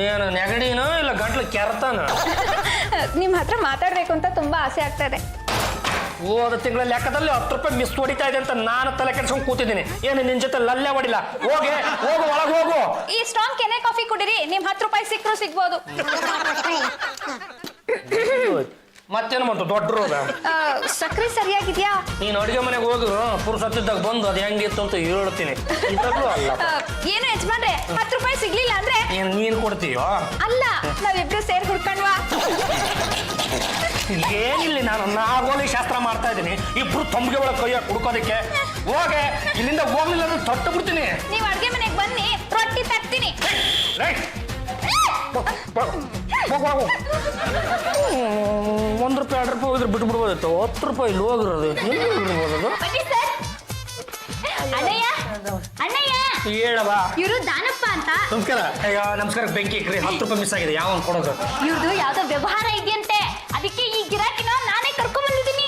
ಏನು ನೆಗಡಿನೋ ಇಲ್ಲ ಗಂಟ್ಲು ಕೆರ್ತಾನ? ನಿಮ್ಮ ಹತ್ರ ಮಾತಾಡ್ಬೇಕು ಅಂತ ತುಂಬಾ ಆಸೆ ಆಗ್ತಾ ಇದೆ. ಹೋದ ತಿಂಗಳ ಲೆಕ್ಕದಲ್ಲಿ 10 ರೂಪಾಯಿ ಮಿಸ್ ಹೊಡಿತಾ ಇದೆ ಅಂತ ನಾನು ತಲೆ ಕೆಡ್ಸ್ಕೊಂಡು ಕೂತಿದ್ದೀನಿ. ಏನು ನಿನ್ ಜೊತೆ ಲಲ್ಲೆ ಹೊಡಿಲ್ಲ? ಹೋಗು ಒಳಗೆ ಹೋಗು. ಈ ಸ್ಟ್ರಾಂಗ್ ಕೆನೆ ಕಾಫಿ ಕುಡಿರಿ, ನಿಮ್ 10 ರೂಪಾಯಿ ಸಿಕ್ಕರು ಸಿಗ್ಬೋದು. ಮತ್ತೇನು ಬಂತು ದೊಡ್ಡ ರೋಗ? ಸಕ್ರೆ ಸರಿಯಾಗಿದ್ಯಾ? ನೀನು ಅಡುಗೆ ಮನೆಗೆ ಹೋಗು, ಪುರುಸತ್ತಿದ್ದಾಗ ಬಂದು ಅದು ಹೆಂಗಿತ್ತು ಅಂತ ಹೇಳ್ತೀನಿ. ಇದ್ರಲ್ಲೂ ಅಲ್ಲ. ಏನು ಯಜಮಾನ್ರೆ, 10 ರೂಪಾಯಿ ಸಿಗ್ಲಿಲ್ಲ ಅಂದ್ರೆ ನೀನು ಕೊಡ್ತೀಯೋ? ಅಲ್ಲ, ನಾವಿಬ್ರು ಸೇರ್ ಹುಡ್ಕಂಡ್ವಾ? ಏನಿಲ್ಲ, ನಾನು ನಾಗೋಲಿ ಶಾಸ್ತ್ರ ಮಾಡ್ತಾ ಇದ್ದೀನಿ. ಇಬ್ರು ತಂಬಿಗೆ ಒಳಗೆ ಕೈಯ ಕುಡ್ಕೋದಕ್ಕೆ. ಹೋಗೆ, ಇಲ್ಲಿಂದ ಹೋಗ್ಲಿಲ್ಲ ಅಂದ್ರೆ ತೊಟ್ಟು ಬಿಡ್ತೀನಿ. ನೀವು ಅಡುಗೆ ಮನೆಗೆ ಬನ್ನಿ, ರೊಟ್ಟಿ ತರ್ತೀನಿ. ₹1 2 ರೂಪಾಯಿ ಹೋದ್ರೆ ಬಿಟ್ಟು ಬಿಡ್ಬೋದಿತ್ತು. 10 ರೂಪಾಯಿ ಇಲ್ಲಿ ಹೋಗಿರೋದು ಬಿಡ್ಬೋದು. ಅಣ್ಣಯ್ಯ ಅಣ್ಣಯ್ಯ, ಹೇಳವಾ? ಇವರು ದಾನಪ್ಪ ಅಂತ. ನಮಸ್ಕಾರ. ಅಯ್ಯೋ ನಮಸ್ಕಾರ. ಬೆಂಕಿ ಇಕ್ರಿ, 10 ರೂಪಾಯಿ ಮಿಸ್ ಆಗಿದೆ. ಯಾವ ಕೊಡೋದು? ಇವ್ರದ್ದು ಯಾವ್ದೋ ವ್ಯವಹಾರ ಇದೆಯಂತೆ, ಅದಕ್ಕೆ ಈ ಗಿರಾಕಿನ ನಾನೇ ಕರ್ಕೊಂಡ್ ಬಂದಿದ್ದೀನಿ.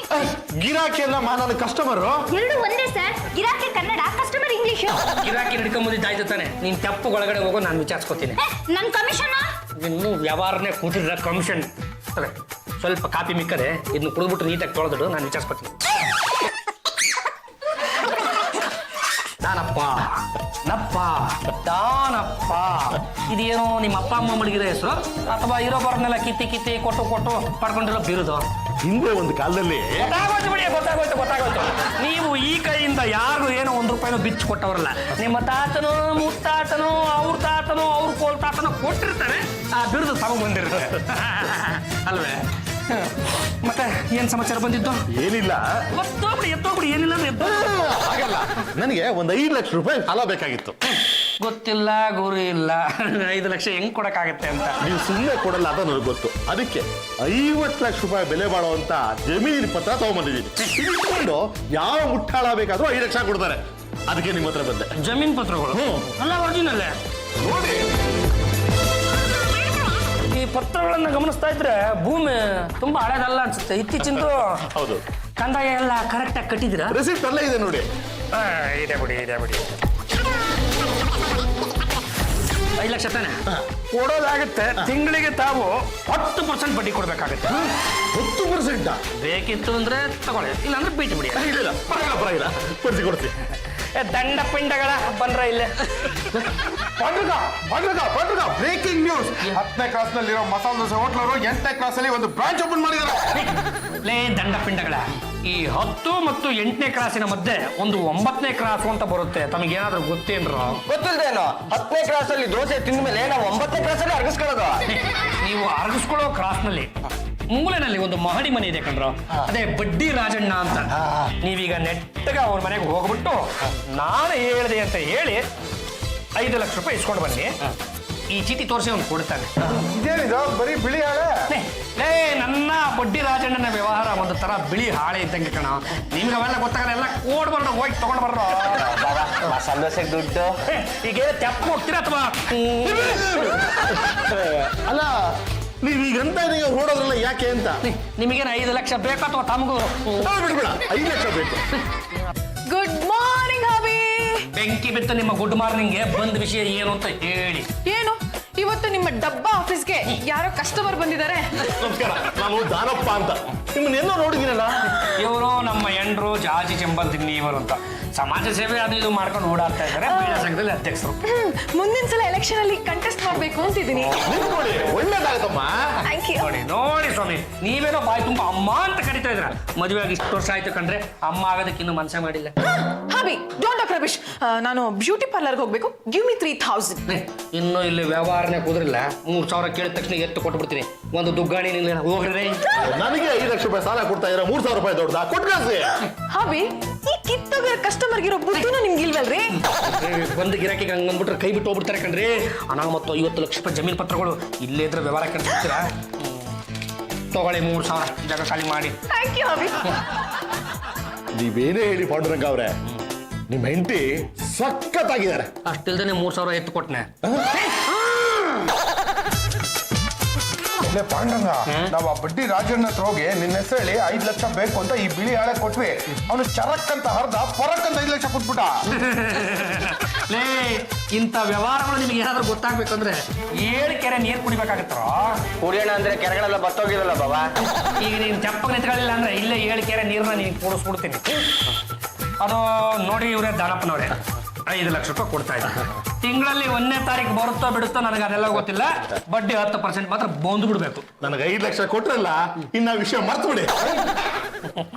ಗಿರಾಕಿ ಅಲ್ಲ, ನನ್ನ ಕಸ್ಟಮರ್. ಎರಡು ಒಂದೇ ಸರ್, ಗಿರಾಕಿ ಕನ್ನಡ, ಕಸ್ಟಮರ್ ಇಂಗ್ಲಿಷ್. ಗಿರಾಕಿ ಹಿಡ್ಕೊಂಬಂದಿದ್ದಾಯ್ತು ತಾನೆ. ನೀನ್ ತಪ್ಪು ಒಳಗಡೆ ಹೋಗೋ, ನಾನು ವಿಚಾರಿಸ್ಕೊತೀನಿ. ನನ್ ಕಮಿಷನ್ ಇನ್ನು ವ್ಯವಹಾರನೇ ಕೂತಿದ್ರ ಕಮಿಷನ್. ಸ್ವಲ್ಪ ಕಾಪಿ ಮಿಕ್ಕದೆ ಇದನ್ನ ಕುಡಿದ್ಬಿಟ್ಟು ನೀಟಾಗಿ ತೊಳೆದಿಡು, ನಾನು ವಿಚಾರಿಸ್ಕೊತೀನಿ. ದಾನಪ್ಪ ದಾನಪ್ಪ, ಇದೇನೋ ನಿಮ್ಮ ಅಪ್ಪ ಅಮ್ಮ ಮಡಗಿರೋ ಹೆಸರು ಅಥವಾ ಇರೋ ಬರೋನೆಲ್ಲ ಕಿತ್ತಿ ಕೊಟ್ಟು ಪಡ್ಕೊಂಡಿರೋ ಬಿರುದು? ಹಿಂದೆ ಒಂದು ಕಾಲದಲ್ಲಿ ಗೊತ್ತಾಗೋಯ್ತು. ನೀವು ಈ ಕೈಯಿಂದ ಯಾರು ಏನೋ ₹1 ರೂಪಾಯಿನೂ ಬಿಚ್ಚು ಕೊಟ್ಟವರಲ್ಲ. ನಿಮ್ಮ ತಾತನೋ ಮುತ್ತಾತನೋ ಅವ್ರ ತಾತನೋ ಅವ್ರ ಕೋಲ್ ತಾತನೋ ಕೊಟ್ಟಿರ್ತಾರೆ, ಆ ಬಿರುದು ತಗೊಂಡ್ ಬಂದಿರ್ತಾರೆ ಅಲ್ವೇ? ಮತ್ತೆ ಏನ್ ಸಮಾಚಾರ ಬಂದಿದ್ದು? ಏನಿಲ್ಲ. ಎತ್ತೋಗ್ಬಿಡಿ ಏನಿಲ್ಲ ಅಂದ್ರೆ ಹಾಗಲ್ಲ, ನನಗೆ ಒಂದು 5 ಲಕ್ಷ ರೂಪಾಯಿ ಸಾಲ ಬೇಕಾಗಿತ್ತು. ಗೊತ್ತಿಲ್ಲ, ಗುರಿ ಇಲ್ಲ. 5 ಲಕ್ಷ ಹೆಂಗ್ ಕೊಡಕ್ಕಾಗತ್ತೆ ಅಂತ ನೀವು ಸುಮ್ಮನೆ ಕೊಡಲ್ಲ, ಅದು ನನಗೆ ಗೊತ್ತು. ಅದಕ್ಕೆ 50 ಲಕ್ಷ ರೂಪಾಯಿ ಬೆಲೆ ಬಾಳುವಂತ ಜಮೀನಿನ ಪತ್ರ ತಗೊಂಡ್ಬಂದಿದ್ದೀನಿ. ಇಟ್ಕೊಂಡು ಯಾವ ಮುಟ್ಟಾಳ ಬೇಕಾದ್ರೂ 5 ಲಕ್ಷ ಕೊಡ್ತಾರೆ. ಅದಕ್ಕೆ ನಿಮ್ಮ ಹತ್ರ ಬಂದೆ. ಜಮೀನ್ ಪತ್ರಗಳು ಅಲ್ಲ, ಒರಿಜಿನಲ್ಲೇ ನೋಡಿ. ಈ ಪತ್ರಗಳನ್ನ ಗಮನಿಸ್ತಾ ಇದ್ರೆ ಭೂಮಿ ತುಂಬಾ ಹಳೇದಲ್ಲ ಅನ್ಸುತ್ತೆ. ಇತ್ತೀಚಿಂದು ಹೌದು. ಕಂದಾಯ ಎಲ್ಲ ಕರೆಕ್ಟ್ ಆಗಿ ಕಟ್ಟಿದ್ದೀರಾ? ರೆಸಿಪ್ಟ್ ಎಲ್ಲ ಇದೆ ನೋಡಿ. ಇದೆ ಬಿಡಿ. 5 ಲಕ್ಷ ತಾನೆ ಕೊಡೋದಾಗುತ್ತೆ. ತಿಂಗಳಿಗೆ ತಾವು 10% ಬಡ್ಡಿ ಕೊಡ್ಬೇಕಾಗುತ್ತೆ. 10%? ಬೇಕಿತ್ತು ಅಂದ್ರೆ ತಗೊಳ್ಳಿ, ಇಲ್ಲಾಂದ್ರೆ ಬಿಟ್ಟು ಬಿಡಿ. ಇಲ್ಲ, ಪರವಾಗಿಲ್ಲ, ಕೊಡ್ಸಿ. ದಂಡ ಪಿಂಡಗಳ ಬಂದ್ರ ಇಲ್ಲೇ. Breaking news. 10ನೇ ಕ್ಲಾಸ್ ನಲ್ಲಿರೋ ಮಸಾಲ ದೋಸೆ ಹೋಟ್ಲವರು 8ನೇ ಕ್ಲಾಸ್ ಅಲ್ಲಿ ಒಂದು ಬ್ರಾಂಚ್ ಓಪನ್ ಮಾಡಿದ್ದಾರೆ. ಲೇ ದಂಡ ಪಿಂಡಗಳ, ಈ 10 ಮತ್ತು 8ನೇ ಕ್ಲಾಸಿನ ಮಧ್ಯೆ ಒಂದು 9ನೇ ಕ್ಲಾಸ್ ಅಂತ ಬರುತ್ತೆ. ತಮಗೇನಾದ್ರೂ ಗೊತ್ತೇನ್ರ? ಗೊತ್ತಿಲ್ದೇನೋ. 10ನೇ ಕ್ಲಾಸ್ ಅಲ್ಲಿ ದೋಸೆ ತಿಂದ ಮೇಲೆ ನಾವು 9ನೇ ಕ್ಲಾಸ್ ಅಲ್ಲಿ ಅರ್ಗಿಸ್ಕೊಳ್ಳೋದು. ನೀವು ಅರ್ಗಿಸ್ಕೊಳ್ಳೋ ಕ್ಲಾಸ್ ನಲ್ಲಿ ಮೂಲೆನಲ್ಲಿ ಒಂದು ಮಹಡಿ ಮನೆ ಇದೆ ಕಣ್ರ, ಅದೇ ಬಡ್ಡಿ ರಾಜಣ್ಣ ಅಂತ. ನೀವೀಗ ನೆಟ್ಟಗ ಅವ್ರ ಮನೆಗೆ ಹೋಗ್ಬಿಟ್ಟು ನಾನು ಹೇಳಿದೆ ಅಂತ ಹೇಳಿ 5 ಲಕ್ಷ ರೂಪಾಯಿ ಇಸ್ಕೊಂಡು ಬನ್ನಿ. ಈ ಚೀಟಿ ತೋರಿಸಿ ಅವ್ನು ಕೊಡ್ತಾನೆ. ಇದೇನಿದು ಬರೀ ಬಿಳಿ ಹಾಳೆ? ಲೇ, ನನ್ನ ಬಡ್ಡಿ ರಾಜಣ್ಣನ ವ್ಯವಹಾರ ಒಂದು ತರ ಬಿಳಿ ಹಾಳೆ ಇದ್ದಂಗೆ ಕಣ. ನಿಮ್ಗೆ ಅವೆಲ್ಲ ಗೊತ್ತಾಗಲ್ಲ, ಎಲ್ಲ ಕೊಡ್ಬಾರ್ದು, ಹೋಗಿ ತಗೊಂಡ್ ಬರ್ರೋ. ಮಸಾಲ ದೋಸೆಗೆ ದುಡ್ಡು ಈಗ ತೆಪ್ಪ ಹೋಗ್ತೀರಾ ಅಥವಾ? ಅಲ್ಲ, ನೀವೀಗಂತ ನೀವು ನೋಡೋದ್ರಲ್ಲ ಯಾಕೆ ಅಂತ. ನಿಮಗೇನು 5 ಲಕ್ಷ ಬೇಕು ಅಥವಾ ತಮಗೂ? ಬಿಡ್ಬೇಡ, 5 ಲಕ್ಷ ಬೇಕು. Good morning hubby. ಬೆಂಕಿ ಬಿತ್ತು ನಿಮ್ಮ ಗುಡ್ ಮಾರ್ನಿಂಗ್ಗೆ. ಬಂದ ವಿಷಯ ಏನು ಅಂತ ಹೇಳಿ. ಏನು ಇವತ್ತು ನಿಮ್ಮ ಡಬ್ಬಾ ಆಫೀಸ್ಗೆ ಯಾರೋ ಕಸ್ಟಮರ್ ಬಂದಿದ್ದಾರೆ. ನಮಸ್ಕಾರ, ನಾನು ದಾನಪ್ಪ ಅಂತ. ನಿಮ್ಮನ್ನೆಲ್ಲೋ ನೋಡಿದ್ದೀನಲ್ಲ. ಇವರು ನಮ್ಮ ಎಂಡ್ರು ಜಾಜಿ ಚೆಂಬಲ್ತಿನ್ನಿ ಅಂತ ಸಮಾಜ ಸೇವೆ ಅದು ಇದು ಮಾಡ್ಕೊಂಡು ಓಡಾಡ್ತಾ ಇದ್ದಾರೆ. ಮಹಿಳಾ ಸಂಘದಲ್ಲಿ ಅಧ್ಯಕ್ಷರು. ಮುಂದಿನ ಸಲ ಎಲೆಕ್ಷನ್ ಅಲ್ಲಿ ಕಂಟೆಸ್ಟ್ ಮಾಡ್ಬೇಕು ಅಂತಿದ್ದೀನಿ. ನೋಡಿ, ಒಳ್ಳೇದಾಗತ್ತಮ್ಮ. Thank you. ನೋಡಿ ಸ್ವಾಮಿ, ನೀವೇನೋ ಬಾಯಿ ತುಂಬ ಅಮ್ಮ ಅಂತ ಕರಿತಾ ಇದ್ರ. ಮದುವೆ ಆಗಿ ಇಷ್ಟು ವರ್ಷ ಆಯ್ತು ಕಂಡ್ರೆ, ಅಮ್ಮ ಆಗೋದಕ್ಕೆ ಇನ್ನು ಮನಸ್ಸೇ ಮಾಡಿಲ್ಲ. ಹಬಿ, ಡೋಂಟ್ ಟಾಕ್ ರಬಿಶ್. ನಾನು ಬ್ಯೂಟಿ ಪಾರ್ಲರ್ಗೆ ಹೋಗ್ಬೇಕು. Give me 3000. ಇನ್ನು ಇಲ್ಲಿ ವ್ಯವಹಾರನೇ ಕುದ್ರಿಲ್ಲ. 3000 ಕೇಳಿದ ತಕ್ಷಣ ಎತ್ತು ಕೊಟ್ಬಿಡ್ತೀನಿ. ಒಂದು ದುಗ್ಗಾಣಿ ನಿಲ್ಲ ಹೋಗ್ರಿ. ನನಗೆ 5 ಲಕ್ಷ ರೂಪಾಯಿ ಸಾಲ ಕೊಡ್ತಾ ಇದ್ರೆ 3000 ರೂಪಾಯಿ ದೊಡ್ಡದಾ? ಕೊಟ್ಟಾಸಿ. ಹಬಿ, ಈ ಕಿತ್ತೋಗಿರೋ ಕಸ್ಟಮರ್ಗಿರೋ ಬುದ್ಧಿನೂ ನಿಮ್ಗೆ ಇಲ್ವಲ್ರಿ? ಬಂದು ಗಿರಾಕಿಗೆ ಹಂಗಂದ್ಬಿಟ್ರೆ ಕೈ ಬಿಟ್ಟು ಹೋಗ್ಬಿಡ್ತಾರೆ ಕಣ್ರಿ. ಅನಾಮತ್ತು 50 ಲಕ್ಷ ರೂಪಾಯಿ ಜಮೀನು ಪತ್ರಗಳು ಇಲ್ಲೇ ಇದ್ರೆ ವ್ಯವಹಾರ ಕೆಡ್ತೀರಾ? ತಗೊಳ್ಳಿ 3000 ಜಾಗ ಖಾಲಿ ಮಾಡಿ. Thank you hubby. ನೀವೇನೇ ಹೇಳಿ ಪಾಂಡುರಂಗ ಅವ್ರೆ, ನಿಮ್ಮ ಹೆಂಡತಿ ಸಖತ್ತಾಗಿದ್ದಾರೆ. ಅಷ್ಟಿಲ್ದೇನೆ 3000 ಎತ್ತು ಕೊಟ್ನೆ. ಪಾಂಡಂಗ, ನಾವು ಆ ಬಡ್ಡಿ ರಾಜಣ್ಣ ಹತ್ರ ಹೋಗಿ ನಿನ್ನ ಹೆಸರು ಹೇಳಿ 5 ಲಕ್ಷ ಬೇಕು ಅಂತ ಈ ಬಿಳಿ ಹಾಳೆ ಕೊಟ್ವಿ. ಅವನು ಚರಕ್ ಅಂತ ಹರ್ದ ಪರಕ್ ಅಂತ 5 ಲಕ್ಷ ಕೊಟ್ಬಿಟ್ಟ. ಲೇ ಇಂಥ ವ್ಯವಹಾರಗಳು ನಿಮ್ಗೆ ಏನಾದ್ರೂ ಗೊತ್ತಾಗ್ಬೇಕಂದ್ರೆ 7 ಕೆರೆ ನೀರು ಕುಡಿಬೇಕಾಗತ್ತೋ. ಕುಡಿಯೋಣ ಅಂದ್ರೆ ಕೆರೆಗಳೆಲ್ಲ ಬತ್ತೋಗಿರಲ್ಲ ಬಾಬಾ. ಈಗ ನೀನು ತೆಪ್ಪಗೆ ನಿಂತ್ಕೊಳ್ಳಿಲ್ಲ ಅಂದ್ರೆ ಇಲ್ಲೇ 7 ಕೆರೆ ನೀರನ್ನ ನೀನು ಕೂಡಿಸ್ಬಿಡ್ತೀನಿ. ಅದು ನೋಡಿ ಇವರೇ ದಾನಪ್ಪನವ್ರೆ 5 ಲಕ್ಷ ರೂಪಾಯಿ ಕೊಡ್ತಾ ಇದ್ದಾರೆ. ತಿಂಗಳಲ್ಲಿ 1ನೇ ತಾರೀಕು ಬರುತ್ತೋ ಬಿಡುತ್ತೋ ನನಗೆ ಅದೆಲ್ಲ ಗೊತ್ತಿಲ್ಲ. ಬಡ್ಡಿ 10% ಮಾತ್ರ ಬಂದು ಬಿಡ್ಬೇಕು. ನನಗೆ 5 ಲಕ್ಷ ಕೊಟ್ರಲ್ಲ, ಇನ್ನ ವಿಷಯ ಮರ್ತು ಬಿಡಿ.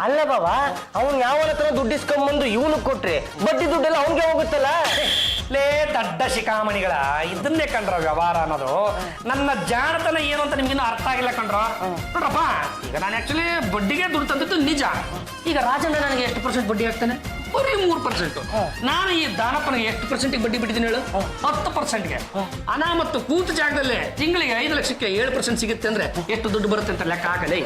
ಅಲ್ಲ ಬಾಬಾ, ಅವ್ನು ಯಾವನ ಹತ್ರ ದುಡ್ಡು ಇಸ್ಕೊಂಬಂದು ಇವನು ಕೊಟ್ರೆ ಬಡ್ಡಿ ದುಡ್ಡೆಲ್ಲ ಅವನಿಗೆ ಹೋಗುತ್ತಲ್ಲ. ಲೇ ದಡ್ಡ ಶಿಖಾಮಣಿಗಳ, ಇದನ್ನೇ ಕಂಡ್ರ ವ್ಯವಹಾರ ಅನ್ನೋದು. ನನ್ನ ಜಾಣತನ ಏನು ಅಂತ ನಿಮ್ಗಿನ್ನೂ ಅರ್ಥ ಆಗಿಲ್ಲ ಕಂಡ್ರ. ನೋಡ್ರಪ್ಪ, ಈಗ ನಾನು ಆಕ್ಚುಲಿ ಬಡ್ಡಿಗೆ ದುಡ್ಡು ತಂದಿದ್ದು ನಿಜ. ಈಗ ರಾಜಣ್ಣ ನನಗೆ ಎಷ್ಟು % ಬಡ್ಡಿ ಆಗ್ತಾನೆ? ಬರೀ 3%. ನಾನು ಈ ದಾನಪ್ಪನಿಗೆ ಎಷ್ಟು % ಬಡ್ಡಿ ಬಿಟ್ಟಿದ್ದೀನಿ ಹೇಳು? 10%ಗೆ. ಹಣ ಮತ್ತು ಕೂತು ಜಾಗದಲ್ಲೇ ತಿಂಗಳಿಗೆ 5 ಲಕ್ಷಕ್ಕೆ 7% ಸಿಗುತ್ತೆ ಅಂದ್ರೆ ಎಷ್ಟು ದುಡ್ಡು ಬರುತ್ತೆ ಅಂತ ಲೆಕ್ಕ ಹಾಕಲೇ.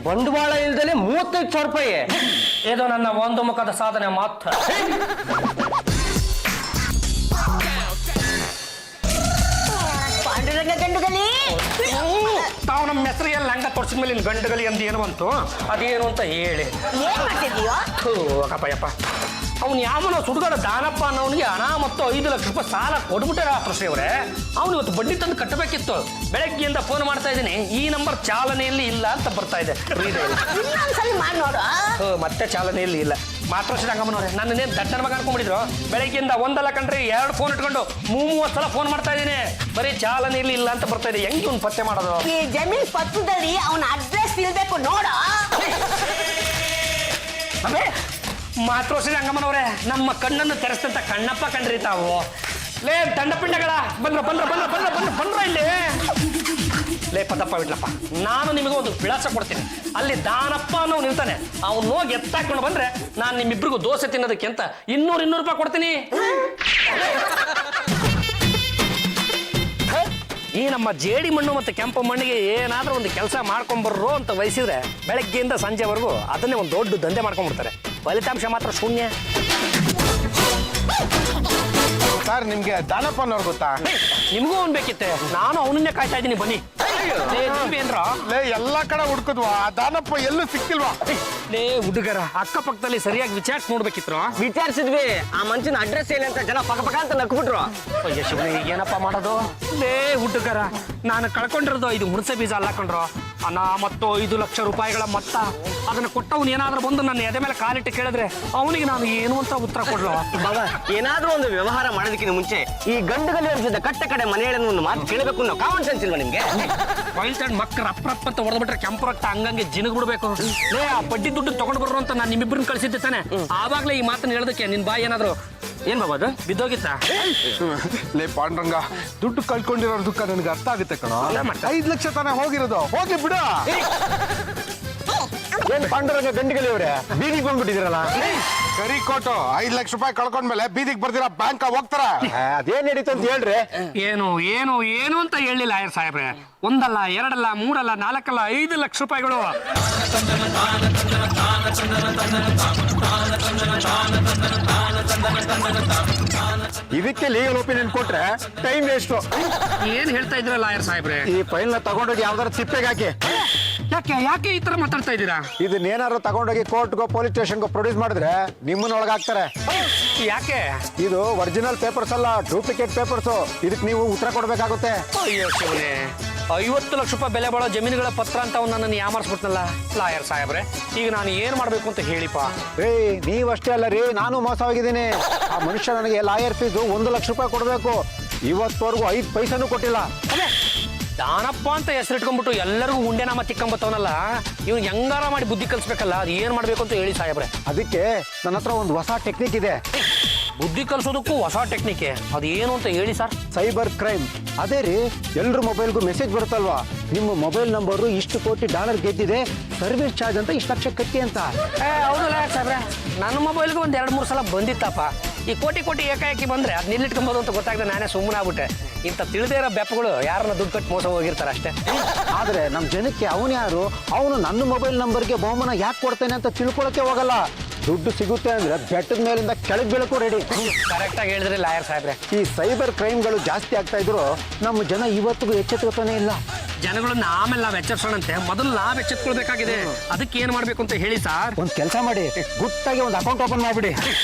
ಬಂಡವಾಳ ಇಲ್ದಲೆ 35,000 ರೂಪಾಯಿ. ಇದು ನನ್ನ ಒಂದು ಮುಖದ ಸಾಧನೆ ಮಾತ್ರ. ಪಾಂಡುರಂಗ ಗಂಡುಗಲಿ ತಾವು ನಮ್ಮ ಹೆಸರಿಗೆ ಲಂಗ ತೊಡ್ಸಿದ ಮೇಲೆ ಗಂಡುಗಲಿ ಅಂದ ಏನು ಬಂತು, ಅದೇನು ಅಂತ ಹೇಳಿ. ಏನ್ ಮಾಡ್ತಿದೀಯೋ? ಅಪ್ಪಯ್ಯಪ್ಪ, ಅವ್ನು ಯಾವನ ಸುಡುಗಾಡ ದಾನಪ್ಪ ಅನ್ನೋನಿಗೆ ಹಣ ಮತ್ತು 5 ಲಕ್ಷ ರೂಪಾಯಿ ಸಾಲ ಕೊಡ್ಬಿಟ್ಟಾರೆ ರಾತ್ರಿ ಅವರೇ. ಅವ್ನು ಇವತ್ತು ಬಡ್ಡಿ ತಂದು ಕಟ್ಟಬೇಕಿತ್ತು. ಬೆಳಗ್ಗೆಯಿಂದ ಫೋನ್ ಮಾಡ್ತಾ ಇದ್ದೀನಿ, ಈ ನಂಬರ್ ಚಾಲನೆಯಲ್ಲಿ ಇಲ್ಲ ಅಂತ ಬರ್ತಾ ಇದೆ. ಇನ್ನೊಂದ್ಸಲಿ ಮಾಡಿ ನೋಡು. ಮತ್ತೆ ಚಾಲನೆಯಲ್ಲಿ ಇಲ್ಲ. ಮಾತೃಶ್ರೀ ರಂಗಮ್ಮನವ್ರೆ, ನನ್ನೇನು ದಟ್ಟನ ಮಗ ಅನ್ಕೊಂಡ್ಬಿಟ್ಟಿದ್ರು. ಬೆಳಗ್ಗೆಯಿಂದ ಒಂದಲ್ಲ ಕಂಡ್ರಿ 2 ಫೋನ್ ಇಟ್ಕೊಂಡು 30 ಸಲ ಫೋನ್ ಮಾಡ್ತಾ ಇದ್ದೀನಿ. ಬರೀ ಚಾಲನೆಯಲ್ಲಿ ಇಲ್ಲ ಅಂತ ಬರ್ತಾ ಇದೆ. ಹೆಂಗೆ ಇವ್ನು ಪತ್ತೆ ಮಾಡೋದು? ಈ ಜಮೀನ್ ಪತ್ರದಲ್ಲಿ ಅವನ ಅಡ್ರೆಸ್ ಇರ್ಬೇಕು ನೋಡು. ಮಾತೃಶ್ರೀ ರಂಗಮ್ಮನವ್ರೆ, ನಮ್ಮ ಕಣ್ಣನ್ನು ತೆರೆಸ್ತಂತ ಕಣ್ಣಪ್ಪ ಕಂಡ್ರಿ ತಾವು. ಲೇ ದಂಡಪಿಂಡಗಳ, ಬಂದ್ರ ಇಲ್ಲಿ. ಲೇ ಪದಪ್ಪ ಬಿಡ್ಲಪ್ಪ, ನಾನು ನಿಮಗೆ ಒಂದು ವಿಳಾಸ ಕೊಡ್ತೀನಿ. ಅಲ್ಲಿ ದಾನಪ್ಪ ಅನ್ನೋ ನಿಲ್ತಾನೆ. ಅವ್ನು ಹೋಗಿ ಎತ್ತಾಕೊಂಡು ಬಂದ್ರೆ ನಾನು ನಿಮ್ಮಿಬ್ರಿಗೂ ದೋಸೆ ತಿನ್ನೋದಕ್ಕೆ ಅಂತ 200 ರೂಪಾಯಿ ಕೊಡ್ತೀನಿ. ಈ ನಮ್ಮ ಜೇಡಿ ಮಣ್ಣು ಮತ್ತು ಕೆಂಪು ಮಣ್ಣಿಗೆ ಏನಾದ್ರೂ ಒಂದು ಕೆಲಸ ಮಾಡ್ಕೊಂಬರ್ರು ಅಂತ ವಹಿಸಿದ್ರೆ ಬೆಳಗ್ಗೆಯಿಂದ ಸಂಜೆವರೆಗೂ ಅದನ್ನೇ ಒಂದು ದೊಡ್ಡ ದಂಧೆ ಮಾಡ್ಕೊಂಡ್ಬಿಡ್ತಾರೆ. ಫಲಿತಾಂಶ ಮಾತ್ರ ಶೂನ್ಯ. ಸರ್, ನಿಮ್ಗೆ ದಾನಪ್ಪನವ್ರು ಗೊತ್ತಾ? ನಿಮಗೂ ಅವ್ನು ಬೇಕಿತ್ತೆ. ನಾನು ಅವನನ್ನೇ ಕಾಯ್ತಾ ಇದ್ದೀನಿ, ಬನ್ನಿ. ಏನ್ರ ಲೇ, ಎಲ್ಲಾ ಕಡೆ ಹುಡ್ಕದ್ವಾ, ದಾನಪ್ಪ ಎಲ್ಲೂ ಸಿಕ್ತಿಲ್ವಾ? ಲೇ ಹುಡುಗರ, ಅಕ್ಕಪಕ್ಕದಲ್ಲಿ ಸರಿಯಾಗಿ ವಿಚಾರಿಸಿ ನೋಡ್ಬೇಕಿತ್ತು. ವಿಚಾರಿಸಿದ್ವಿ, ಆ ಮನುಷ್ಯನ ಅಡ್ರೆಸ್ ಏನಂತ ಜನ ಪಕ್ಕ ಅಂತ ನಕ್ಬಿಟ್ರು. ಅಯ್ಯ ಶಿವನೇ, ಏನಪ್ಪ ಮಾಡೋದು? ಲೇ ಹುಡುಗರ, ನಾನು ಕಳ್ಕೊಂಡಿರೋದು ಇದು ಹುಣಸೆ ಬೀಜ ಅಲ್ಲ ಕಂಡ್ರು. ಹಣ ಮತ್ತು 5 ಲಕ್ಷ ರೂಪಾಯಿಗಳ ಮೊತ್ತ. ಅದನ್ನ ಕೊಟ್ಟವನು ಏನಾದ್ರೂ ಬಂದು ನನ್ನ ಎದೆ ಮೇಲೆ ಕಾಲಿಟ್ಟು ಕೇಳಿದ್ರೆ ಅವನಿಗೆ ನಾನು ಏನು ಅಂತ ಉತ್ತರ ಕೊಡ್ಲು? ಬಾಬಾ, ಏನಾದ್ರೂ ಒಂದು ವ್ಯವಹಾರ ಮಾಡೋದಕ್ಕಿಂತ ಮುಂಚೆ ಈ ಗಂಡುಗಲಿ ಅನ್ಸಿದ್ದ ಕಟ್ಟ ಕಡೆ ಮನೆಯಲ್ಲಿ ಒಂದು ಮಾತು ಕೇಳಬೇಕು ಅನ್ನೋ ಕಾಮನ್ ಸೆನ್ಸ್ ಇಲ್ವಾ ನಿಮ್ಗೆ? ವೈಲ್ಡ್ ಮಕ್ಕಳು ರಪ್ರಪ್ಪ ಅಂತ ಹೊಡೆದ್ಬಿಟ್ರೆ ಕೆಂಪು ರಕ್ತ ಹಂಗಂಗೆ ಜಿನಗ್ ಬಿಡ್ಬೇಕು. ಲೇ, ಆ ಬಡ್ಡಿ ದುಡ್ಡು ತಗೊಂಡ್ ಬರ್ರು ಅಂತ ನಾನು ನಿಮ್ಮಿಬ್ಬರನ್ನ ಕಳಿಸಿದ್ದೆ ತಾನೆ. ಆವಾಗ್ಲೇ ಈ ಮಾತನ್ನ ಹೇಳೋದಕ್ಕೆ ನಿನ್ ಬಾಯಿ ಏನಾದ್ರು ಏನ್ ಬಾಬಾ ಅದು ಬಿದ್ದೋಗಿತ್ತ? ಲೇ ಪಾಂಡ್ರಂಗ, ದುಡ್ಡು ಕಳ್ಕೊಂಡಿರೋ ದುಃಖ ನನಗೆ ಅರ್ಥ ಆಗುತ್ತೆ ಕಣ. 5 ಲಕ್ಷ ತಾನೇ ಹೋಗಿರೋದು, ಹೋಗಿ ಬಿಡ. ಏನ್ ಪಾಂಡುರಂಗ ಗಂಡುಗಲಿ ಅವರೇ ಬೀದಿಗೆ ಬಂದ್ಬಿಟ್ಟಿದಿರಲ್ಲ? ಕರಿಕೋಟು 5 ಲಕ್ಷ ರೂಪಾಯಿ ಕಳ್ಕೊಂಡ್ಮೇಲೆ ಬೀದಿಗೆ ಬರ್ದಿರ ಬ್ಯಾಂಕ್ ಹೋಗ್ತಾರ. ಅದೇನ್ ನಡೀತು ಅಂತ ಹೇಳ್ರಿ. ಏನು ಏನು ಏನು ಅಂತ ಹೇಳಿಲ್ಲ ಆಯರ್ ಸಾಹೇಬ್ರೆ. 1 ಅಲ್ಲ 2 ಅಲ್ಲ 3 ಅಲ್ಲ 4 ಅಲ್ಲ 5 ಲಕ್ಷ ರೂಪಾಯಿಗಳು. ಇದಕ್ಕೆ ಲೀಗಲ್ ಒಪಿನಿಯನ್ ಕೊಟ್ರೆ ಟೈಮ್ ವೇಸ್ಟ್. ಏನ್ ಹೇಳ್ತಾ ಇದ್ರಲ್ಲ ಆಯರ್ ಸಾಹೇಬ್ರೆ? ಈ ಫೈಲ್ ನ ತಗೊಂಡೋಗಿ ಯಾವ್ದಾರು ತಿಪ್ಪೆಗೆ ಹಾಕಿ. ಯಾಕೆ ಈ ತರ ಮಾತಾಡ್ತಾ ಇದ್ದೀರಾ? ಇದನ್ನೇನಾದ್ರು ತಗೊಂಡೋಗಿ ಕೋರ್ಟ್ಗೋ ಪೊಲೀಸ್ ಸ್ಟೇಷನ್ಗೋ ಪ್ರೊಡ್ಯೂಸ್ ಮಾಡಿದ್ರೆ ನಿಮ್ಮನ್ನ ಒಳಗಾಕ್ತಾರೆ. ಯಾಕೆ? ಇದು ಒರಿಜಿನಲ್ ಪೇಪರ್ಸ್ ಅಲ್ಲ, ಡೂಪ್ಲಿಕೇಟ್ ಪೇಪರ್ಸ್. ಇದಕ್ಕೆ ನೀವು ಉತ್ತರ ಕೊಡ್ಬೇಕಾಗುತ್ತೆ. ಅಯ್ಯೋ ಶಿವನೇ, 50 ಲಕ್ಷ ರೂಪಾಯಿ ಬೆಲೆ ಬಾಳೋ ಜಮೀನುಗಳ ಪತ್ರ ಅಂತ ನನ್ನನ್ನು ಯಾಮಾರಿಸ್ಬಿಟ್ನಲ್ಲ ಲಾಯರ್ ಸಾಹೇಬ್ರೆ. ಈಗ ನಾನು ಏನ್ ಮಾಡ್ಬೇಕು ಅಂತ ಹೇಳಿಪ್ಪ. ರೀ, ನೀವಷ್ಟೇ ಅಲ್ಲ ರೀ, ನಾನು ಮೋಸ ಹೋಗಿದ್ದೀನಿ. ಆ ಮನುಷ್ಯ ನನಗೆ ಲಾಯರ್ ಫೀಸು 1 ಲಕ್ಷ ರೂಪಾಯಿ ಕೊಡಬೇಕು. ಇವತ್ತವರೆಗೂ 5 ಪೈಸೆನೂ ಕೊಟ್ಟಿಲ್ಲ. ದಾನಪ್ಪ ಅಂತ ಹೆಸರಿಟ್ಕೊಂಡ್ಬಿಟ್ಟು ಎಲ್ಲರಿಗೂ ಉಂಡೆ ನಾಮ ತಿಕ್ಕೊಂಬತ್ತವನಲ್ಲ, ಇವ್ನು ಹೆಂಗಾರ ಮಾಡಿ ಬುದ್ಧಿ ಕಲಿಸ್ಬೇಕಲ್ಲ. ಅದು ಏನ್ ಮಾಡ್ಬೇಕು ಅಂತ ಹೇಳಿ ಸಾಹೇಬ್ರೆ. ಅದಕ್ಕೆ ನನ್ನ ಹತ್ರ ಒಂದು ಹೊಸ ಟೆಕ್ನಿಕ್ ಇದೆ. ಬುದ್ಧಿ ಕಲಿಸೋದಕ್ಕೂ ಹೊಸ ಟೆಕ್ನಿಕ್. ಅದು ಏನು ಅಂತ ಹೇಳಿ ಸರ್. Cyber crime. ಅದೇ ರೀ, ಎಲ್ರ ಮೊಬೈಲ್ಗೂ ಮೆಸೇಜ್ ಬರುತ್ತಲ್ವಾ, ನಿಮ್ಮ ಮೊಬೈಲ್ ನಂಬರು $ಇಷ್ಟು ಕೋಟಿ ಗೆದ್ದಿದೆ, ಸರ್ವಿಸ್ ಚಾರ್ಜ್ ಅಂತ $ಇಷ್ಟು ಲಕ್ಷ ಕಟ್ಟಿ ಅಂತ. ಹೌದು ಲಾಯರ್ ಸಾಹೇಬ್ರೆ, ನನ್ನ ಮೊಬೈಲ್ಗೆ ಒಂದು 2-3 ಸಲ ಬಂದಿತ್ತಪ್ಪ. ಈ ಕೋಟಿ ಏಕಾಏಕಿ ಬಂದ್ರೆ ಅದು ನಿಲ್ಲಿಟ್ಕೊಂಬೋದು ಅಂತ ಗೊತ್ತಾಗದೆ ನಾನೇ ಸುಮ್ಮನೆ ಆಗ್ಬಿಟ್ಟೆ. ಇಂಥ ತಿಳಿದೇ ಇರೋ ಬೆಪ್ಪಗಳು ಯಾರನ್ನ ದುಡ್ಡು ಕಟ್ಟಿ ಮೋಸ ಹೋಗಿರ್ತಾರೆ ಅಷ್ಟೇ. ಆದ್ರೆ ನಮ್ಮ ಜನಕ್ಕೆ ಅವನು ಯಾರು, ಅವನು ನನ್ನ ಮೊಬೈಲ್ ನಂಬರ್ಗೆ ಬಹುಮಾನ ಯಾಕೆ ಕೊಡ್ತೇನೆ ಅಂತ ತಿಳ್ಕೊಳಕ್ಕೆ ಹೋಗಲ್ಲ. ದುಡ್ಡು ಸಿಗುತ್ತೆ ಅಂದ್ರೆ ಬೆಟ್ಟದ ಮೇಲಿಂದ ಕೆಳಗೆ ಬೀಳಕ್ಕೂ ರೆಡಿ. ಕರೆಕ್ಟ್ ಆಗಿ ಹೇಳಿದ್ರಿ ಲಾಯರ್ ಸಾಹೇಬ್ರೆ. ಈ ಸೈಬರ್ ಕ್ರೈಮ್ಗಳು ಜಾಸ್ತಿ ಆಗ್ತಾ ಇದ್ರು ನಮ್ಮ ಜನ ಇವತ್ತಿಗೂ ಎಚ್ಚೆತ್ತುತ್ತಾನೆ ಇಲ್ಲ. ಜನಗಳನ್ನ ಆಮೇಲೆ ನಾವ್ ಎಚ್ಚರಿಸೋಣಂತೆ, ಮೊದಲು ನಾವ್ ಎಚ್ಚೆತ್ಕೊಳ್ಬೇಕಾಗಿದೆ. ಅದಕ್ಕೆ ಏನ್ ಮಾಡ್ಬೇಕು ಅಂತ ಹೇಳಿ ಸರ್. ಒಂದ್ ಕೆಲಸ ಮಾಡಿ, ಗುಟ್ಟಾಗಿ ಒಂದು ಅಕೌಂಟ್ ಓಪನ್ ಮಾಡ್ಬಿಡಿ.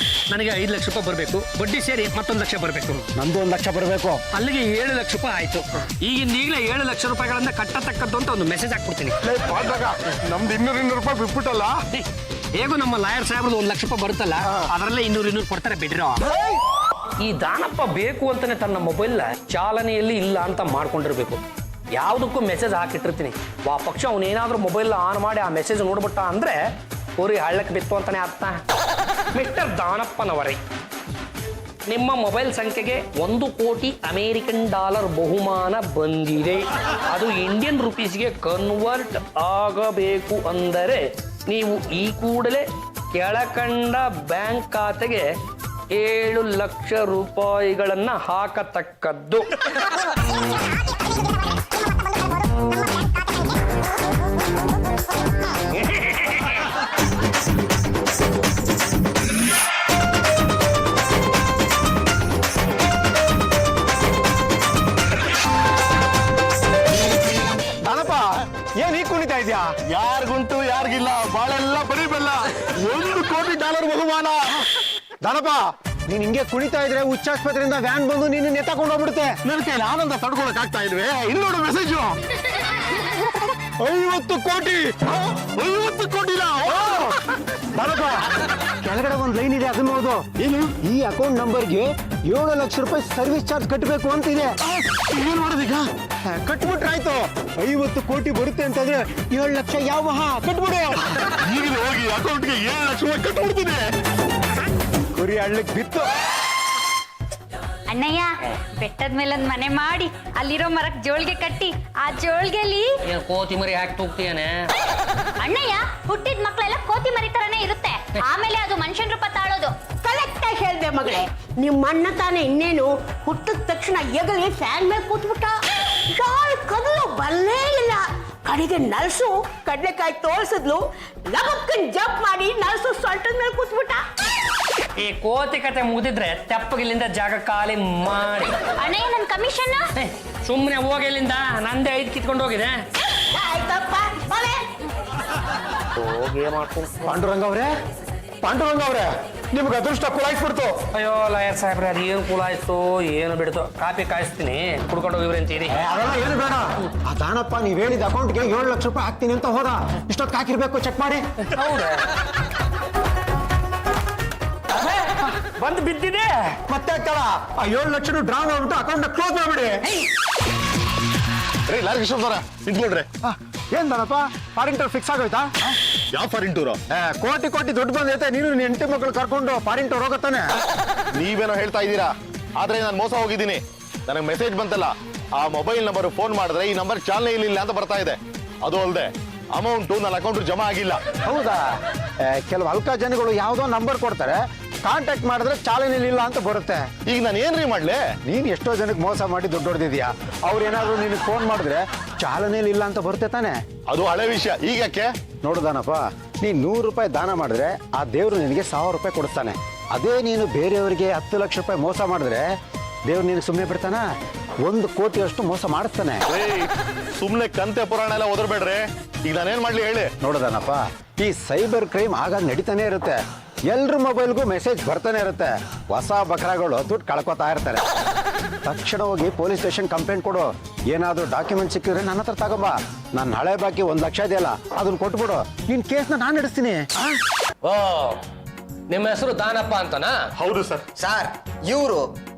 ನನಗೆ 5 ಲಕ್ಷ ರೂಪಾಯಿ ಬರಬೇಕು, ಬಡ್ಡಿ ಸೇರಿ ಮತ್ತೊಂದು ಲಕ್ಷ ಬರಬೇಕು. ನಮ್ದು 1 ಲಕ್ಷ ಬರಬೇಕು. ಅಲ್ಲಿಗೆ 7 ಲಕ್ಷ ರೂಪಾಯಿ ಆಯ್ತು. ಈಗಲೇ 7 ಲಕ್ಷ ರೂಪಾಯಿಗಳನ್ನ ಕಟ್ಟತಕ್ಕದ್ದು ಅಂತ ಒಂದು ಮೆಸೇಜ್ ಹಾಕ್ಬಿಡ್ತೀನಿ. ಲೇ ಪಾಂಡ್ರಂಗ, ನಮ್ದು 200 ರೂಪಾಯಿ ಬಿಟ್ಬಿಟ್ಟಲ್ಲ. ಹೇಗೂ ನಮ್ಮ ಲಾಯರ್ ಸಾಹೇಬ್ರದ್ದು 1 ಲಕ್ಷ ರೂಪಾಯಿ ಬರುತ್ತಲ್ಲ, ಅದರಲ್ಲೇ 200 ಕೊಡ್ತಾರೆ ಬಿಡ್ರೋ. ಈ ದಾನಪ್ಪ ಬೇಕು ಅಂತಾನೆ ತನ್ನ ಮೊಬೈಲ್ ಚಾಲನೆಯಲ್ಲಿ ಇಲ್ಲ ಅಂತ ಮಾಡ್ಕೊಂಡಿರ್ಬೇಕು. ಯಾವುದಕ್ಕೂ ಮೆಸೇಜ್ ಹಾಕಿಟ್ಟಿರ್ತೀನಿ. ಆ ಪಕ್ಷ ಅವನೇನಾದ್ರೂ ಮೊಬೈಲ್ ಆನ್ ಮಾಡಿ ಆ ಮೆಸೇಜ್ ನೋಡ್ಬಿಟ್ಟ ಅಂದ್ರೆ ಕೋರಿ ಹಳ್ಳಕ್ಕೆ ಬಿತ್ತು ಅಂತಾನೆ ಅರ್ಥ. ಮಿಸ್ಟರ್ ದಾನಪ್ಪನವರೇ, ನಿಮ್ಮ ಮೊಬೈಲ್ ಸಂಖ್ಯೆಗೆ 1 ಕೋಟಿ ಅಮೇರಿಕನ್ ಡಾಲರ್ ಬಹುಮಾನ ಬಂದಿದೆ. ಅದು ಇಂಡಿಯನ್ ರುಪೀಸ್ಗೆ ಕನ್ವರ್ಟ್ ಆಗಬೇಕು ಅಂದರೆ ನೀವು ಈ ಕೂಡಲೇ ಕೆಳಕಂಡ ಬ್ಯಾಂಕ್ ಖಾತೆಗೆ 7 ಲಕ್ಷ ರೂಪಾಯಿಗಳನ್ನ ಹಾಕತಕ್ಕದ್ದು. ದಾನಪ್ಪ, ಏನ್ ಈಗ ಕುಣಿತಾ ಇದ್ಯಾ? ಯಾರಿಗುಂಟು ಯಾರಿಗಿಲ್ಲ, ಬಾಳೆಲ್ಲ ಬರೀ ಬೆಲ್ಲ. $1 ಕೋಟಿ ಬಹುಮಾನ. ದಾನಪ್ಪ, ನೀನ್ ಹಿಂಗೆ ಕುಣಿತಾ ಇದ್ರೆ ಹುಚ್ಚಾಸ್ಪತ್ರೆಯಿಂದ ವ್ಯಾನ್ ಬಂದು ನೀನು ನೆತ್ತಕೊಂಡು ಹೋಗ್ಬಿಡುತ್ತೆ. ನನ್ನ ಕೈಲಿ ಆನಂದ ತಡ್ಕೊಳಕ್ ಆಗ್ತಾ ಇಲ್ವೇ? ಇಲ್ಲಿ ನೋಡು ಮೆಸೇಜು. 50 ಕೋಟಿ. 50 ಕೋಟಿನ. ದಾನಪ್ಪ, ಕೆಳಗಡೆ ಒಂದ್ ಲೈನ್ ಇದೆ, ಅದನ್ನ ಓದು. ಏನು? ಈ ಅಕೌಂಟ್ ನಂಬರ್ಗೆ 7 ಲಕ್ಷ ರೂಪಾಯಿ ಸರ್ವಿಸ್ ಚಾರ್ಜ್ ಕಟ್ಟಬೇಕು ಅಂತ ಇದೆ. ಏನ್ ಮಾಡೋದೀಗ? ಕಟ್ಬಿಟ್ರಾಯ್ತು. 50 ಕೋಟಿ ಬರುತ್ತೆ ಅಂತಂದ್ರೆ 7 ಲಕ್ಷ ಯಾವ ಕಟ್ಬಿಡು. ಈಗಲೇ ಹೋಗಿ ಅಕೌಂಟ್ಗೆ 7 ಲಕ್ಷ ರೂಪಾಯಿ ಕಟ್ಬಿಡ್ತೀನಿ. ಕುರಿ ಹಳ್ಳಕ್ ಬಿತ್ತು. ಅಣ್ಣಯ್ಯ, ಬೆಟ್ಟದ ಮೇಲೊಂದ್ ಮನೆ ಮಾಡಿ ಅಲ್ಲಿರೋ ಮರಕ್ ಜೋಳ್ಗೆ ಕಟ್ಟಿ ಆ ಜೋಳ್ಗೆಲಿ ಏನ್ ಕೋತಿ ಮರಿ ಹಾಕಿ ತೂಗ್ತೀಯನೆ? ಅಣ್ಣಯ್ಯ, ಹುಟ್ಟಿದ ಮಕ್ಳೆಲ್ಲ ಕೋತಿ ಮರಿ ತರನೇ ಇರುತ್ತೆ. ಆಮೇಲೆ ಅದು ಮನುಷ್ಯನ ರೂಪ ತಾಳೋದು. ಕರೆಕ್ಟ್ ಆಗಿ ಹೇಳ್ದೆ ಮಗಳೇ. ನಿಮ್ಮ ಅಣ್ಣ ತಾನೆ ಇನ್ನೇನು ಹುಟ್ಟಿದ ತಕ್ಷಣ ಎಗಲಿ ಫ್ಯಾನ್ ಮೇಲೆ ಕೂತ್ಬಿಟ್ಟ. ಕಾಲ್ ಕದಲು ಬಲ್ಲೇ ಇಲ್ಲ. ಕಡೆಗೆ ನರ್ಸು ಕಡ್ಲೆಕಾಯಿ ತೋರಿಸಿದ್ಲು. ಲಬಕ್ಕನ್ ಜಂಪ್ ಮಾಡಿ ನರ್ಸು ಸೊಂಟದ ಮೇಲೆ ಕೂತ್ಬಿಟ್ಟ. ಈ ಕೋತಿ ಕತೆ ಮುಗಿದಿದ್ರೆ ತೆಪ್ಪಗಿಲ್ಲಿಂದ ಜಾಗ ಖಾಲಿ ಮಾಡಿ. ಅಣ್ಣಯ್ಯ, ನನ್ ಕಮಿಷನ್ ಸುಮ್ಮನೆ ಹೋಗಿ ಇಲ್ಲಿಂದ. ನಂದೇ 5 ಕಿತ್ಕೊಂಡು ಹೋಗಿದೆ. ಆಯ್ತಪ್ಪ, ಬಲೆ. ಪಾಂಡುರಂಗ ಅವ್ರೆ, ನಿಮ್ಗೆ ಅದೃಷ್ಟ ಕುಲಾಯಿಸ್ಬಿಡ್ತು. ಅಯ್ಯೋ ಲಾಯರ್ ಸಾಹೇಬ್ರೆ, ಅದು ಏನು ಕೂಲ ಆಯ್ತು ಏನು ಬಿಡ್ತು. ಕಾಪಿ ಕಾಯಿಸ್ತೀನಿ, ಕುಡ್ಕೊಂಡು ಹೋಗಿವ್ರಿ ಅಂತೀರಿ. ಅದೆಲ್ಲ ಏನು ಬೇಡ. ಆ ದಾನಪ್ಪ ನೀವ್ ಹೇಳಿದ ಅಕೌಂಟ್ಗೆ 7 ಲಕ್ಷ ರೂಪಾಯಿ ಹಾಕ್ತೀನಿ ಅಂತ ಹೋದ. ಇಷ್ಟೊತ್ತು ಹಾಕಿರ್ಬೇಕು, ಚೆಕ್ ಮಾಡಿ. ಹೌದಾ? ಬಂದು ಬಿದ್ದಿದೆ. ಮತ್ತೆ ಆಗ್ತಾಳ. ಆ 7 ಲಕ್ಷ ಡ್ರಾ ಮಾಡ್ಬಿಟ್ಟು ಅಕೌಂಟ್ ಕ್ಲೋಸ್ ಮಾಡ್ಬಿಡಿ. ರೇ ಲಾರ್ಕೇಶ್ವರ ನಿಂತ್ಕೊಳ್ರೆ. ಏನ್ ದಾನಪ್ಪ, ಫಾರಿನ್ ಟೂರ್ ಫಿಕ್ಸ್ ಆಗೋಯ್ತಾ? ಯಾವ ಫಾರಿನ್ ಟೂರು? ಕೋಟಿ ದುಡ್ಡು ಬಂದೈತೆ. ನೀನು ನಿನ್ನ ಹೆಂಡತಿ ಮಕ್ಕಳು ಕರ್ಕೊಂಡು ಫಾರಿನ್ ಟೂರ್ ಹೋಗತ್ತಾನೆ. ನೀವೇನೋ ಹೇಳ್ತಾ ಇದ್ದೀರಾ, ಆದ್ರೆ ನಾನು ಮೋಸ ಹೋಗಿದ್ದೀನಿ. ನನಗೆ ಮೆಸೇಜ್ ಬಂತಲ್ಲ, ಆ ಮೊಬೈಲ್ ನಂಬರ್ ಫೋನ್ ಮಾಡಿದ್ರೆ ಈ ನಂಬರ್ ಚಾಲನೆ ಇಲ್ಲ ಅಂತ ಬರ್ತಾ ಇದೆ. ಅದು ಅಲ್ಲದೆ ಅಮೌಂಟು ನನ್ನ ಅಕೌಂಟ್ ಜಮಾ ಆಗಿಲ್ಲ. ಹೌದಾ? ಕೆಲವು ಅಲ್ಕ ಜನಗಳು ಯಾವುದೋ ನಂಬರ್ ಕೊಡ್ತಾರೆ, ಕಾಂಟ್ಯಾಕ್ಟ್ ಮಾಡಿದ್ರೆ ಚಾಲನೆಯಲ್ಲಿ ಇಲ್ಲ ಅಂತ ಬರುತ್ತೆ. ಈಗ ನಾನು ಏನ್ರಿ ಮಾಡ್ಲಿ? ನೀನ್ ಎಷ್ಟೋ ಜನಕ್ಕೆ ಮೋಸ ಮಾಡಿ ದುಡ್ಡು ಹೊಡೆದಿದ್ಯಾ. ಅವ್ರು ಏನಾದ್ರು ನಿನಗೆ ಫೋನ್ ಮಾಡಿದ್ರೆ ಚಾಲನೆಯಲ್ಲಿ ಇಲ್ಲ ಅಂತ ಬರುತ್ತೆ ತಾನೆ. ಅದು ಹಳೆ ವಿಷಯ. ಈಗ ಯಾಕೆ? ನೋಡುದಾನಪ್ಪ, ನೀನ್ 100 ರೂಪಾಯಿ ದಾನ ಮಾಡಿದ್ರೆ ಆ ದೇವ್ರು ನಿನಗೆ 1000 ರೂಪಾಯಿ ಕೊಡ್ತಾನೆ. ಅದೇ ನೀನು ಬೇರೆಯವರಿಗೆ 10 ಲಕ್ಷ ರೂಪಾಯಿ ಮೋಸ ಮಾಡಿದ್ರೆ ದೇವ್ರು ನಿನಗೆ ಸುಮ್ಮನೆ ಬಿಡ್ತಾನ? 1 ಕೋಟಿಯಷ್ಟು ಮೋಸ ಮಾಡಿಸ್ತಾನೆ. ಸುಮ್ನೆ ಕಂತೆ ಪುರಾಣ ಎಲ್ಲ ಓದರ್ಬೇಡ್ರಿ. ಈಗ ನಾನೇನ್ ಮಾಡ್ಲಿ ಹೇಳಿ? ನೋಡುದಾನಪ್ಪ, ಈ ಸೈಬರ್ ಕ್ರೈಮ್ ಆಗ ನಡೀತಾನೆ ಇರುತ್ತೆ. ಎಲ್ರ ಮೊಬೈಲ್ಗೂ ಮೆಸೇಜ್ ಬರ್ತಾನೆ ಇರುತ್ತೆ. ಹೊಸ ಬಕ್ರಾಗಳು ದುಡ್ಡು ಕಳ್ಕೊತಾ ಇರ್ತಾರೆ. ತಕ್ಷಣ ಹೋಗಿ ಪೊಲೀಸ್ ಸ್ಟೇಷನ್ ಕಂಪ್ಲೇಂಟ್ ಕೊಡು. ಏನಾದ್ರೂ ಡಾಕ್ಯುಮೆಂಟ್ ಸಿಕ್ಕಿದ್ರೆ ನನ್ನ ಹತ್ರ ತಗೊಂಬ. ನನ್ನ ಹಳೆ ಬಾಕಿ 1 ಲಕ್ಷ ಇದೆಯಲ್ಲ, ಅದನ್ನ ಕೊಟ್ಬಿಡು. ನಿನ್ ಕೇಸ್ನ ನಾನು ನಡೆಸ್ತೀನಿ. ಓ, ನಿಮ್ಮ ಹೆಸರು ದಾನಪ್ಪ ಅಂತನಾ? ಹೌದು ಸರ್. ಸರ್,